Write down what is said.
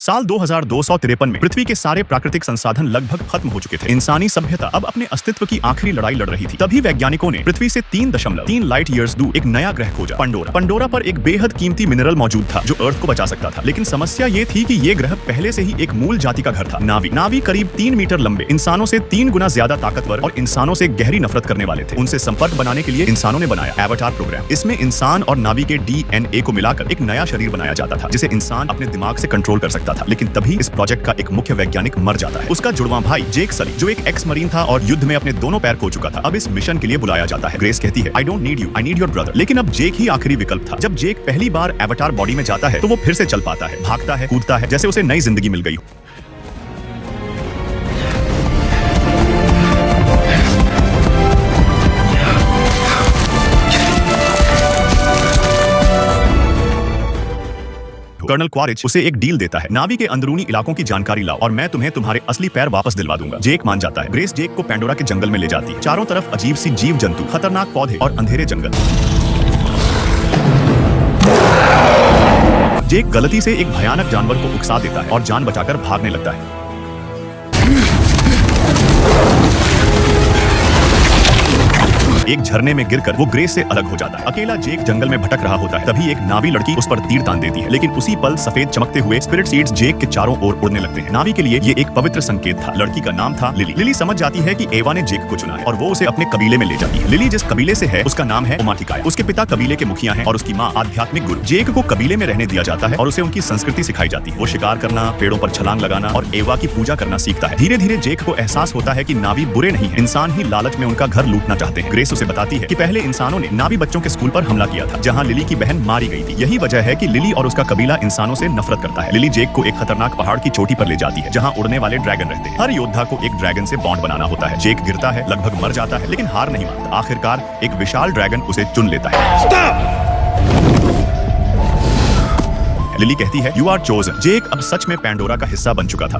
साल 2253 में पृथ्वी के सारे प्राकृतिक संसाधन लगभग खत्म हो चुके थे। इंसानी सभ्यता अब अपने अस्तित्व की आखिरी लड़ाई लड़ रही थी। तभी वैज्ञानिकों ने पृथ्वी से 3.3 लाइट ईयर्स दूर एक नया ग्रह खोजा, पंडोरा। पंडोरा पर एक बेहद कीमती मिनरल मौजूद था जो अर्थ को बचा सकता था। लेकिन समस्या ये थी कि ये ग्रह पहले से ही एक मूल जाति का घर था, नावी। नावी करीब 3 मीटर लंबे, इंसानों से 3 गुना ज्यादा ताकतवर और इंसानों से गहरी नफरत करने वाले थे। उनसे संपर्क बनाने के लिए इंसानों ने बनाया एवाटार प्रोग्राम। इसमें इंसान और नावी के DNA को मिलाकर एक नया शरीर बनाया जाता था जिसे इंसान अपने दिमाग से कंट्रोल कर सकता था। लेकिन तभी इस प्रोजेक्ट का एक मुख्य वैज्ञानिक मर जाता है। उसका जुड़वां भाई जेक सली, जो एक एक्स मरीन था और युद्ध में अपने दोनों पैर खो चुका था, अब इस मिशन के लिए बुलाया जाता है। ग्रेस कहती है, I don't need you, I need your brother. लेकिन अब जेक ही आखिरी विकल्प था। जब जेक पहली बार एवाटार बॉडी में जाता है तो वो फिर से चल पाता है, भागता है, कूदता है, जैसे उसे नई जिंदगी मिल गई। कर्नल क्वारिच उसे एक डील देता है, नावी के अंदरूनी इलाकों की जानकारी लाओ और मैं तुम्हें तुम्हारे असली पैर वापस दिलवा दूंगा। जेक मान जाता है। ग्रेस जेक को पैंडोरा के जंगल में ले जाती है। चारों तरफ अजीब सी जीव जंतु, खतरनाक पौधे और अंधेरे जंगल। जेक गलती से एक भयानक जानवर को उकसा देता है और जान बचाकर भागने लगता है। एक झरने में गिरकर वो ग्रेस से अलग हो जाता है। अकेला जेक जंगल में भटक रहा होता है। तभी एक नावी लड़की उस पर तीर तान देती है, लेकिन उसी पल सफेद चमकते हुए स्पिरिट सीड्स जेक के चारों ओर उड़ने लगते हैं। नावी के लिए ये एक पवित्र संकेत था। लड़की का नाम था लिली। लिली समझ जाती है कि एवा ने जेक को चुना है और वो उसे अपने कबीले में ले जाती है। लिली जिस कबीले से है उसका नाम है ओमाटिकाया। उसके पिता कबीले के मुखिया हैं और उसकी माँ आध्यात्मिक गुरु। जेक को कबीले में रहने दिया जाता है और उसे उनकी संस्कृति सिखाई जाती है। वो शिकार करना, पेड़ों पर छलांग लगाना और एवा की पूजा करना सीखता है। धीरे धीरे जेक को एहसास होता है कि नावी बुरे नहीं है, इंसान ही लालच में उनका घर लूटना चाहते हैं। ग्रेस उसे बताती है कि पहले इंसानों ने नावी बच्चों के स्कूल पर हमला किया था जहां लिली की बहन मारी गई थी। यही वजह है कि लिली और उसका कबीला इंसानों से नफरत करता है। लिली जेक को एक खतरनाक पहाड़ की चोटी पर ले जाती है जहां उड़ने वाले ड्रैगन रहते हैं। हर योद्धा को एक ड्रैगन से बॉन्ड बनाना होता है। जेक गिरता है, लगभग मर जाता है, लेकिन हार नहीं मानता। आखिरकार एक विशाल ड्रैगन उसे चुन लेता है। लिली कहती है, यू आर चोजन। जेक अब सच में पैंडोरा का हिस्सा बन चुका था।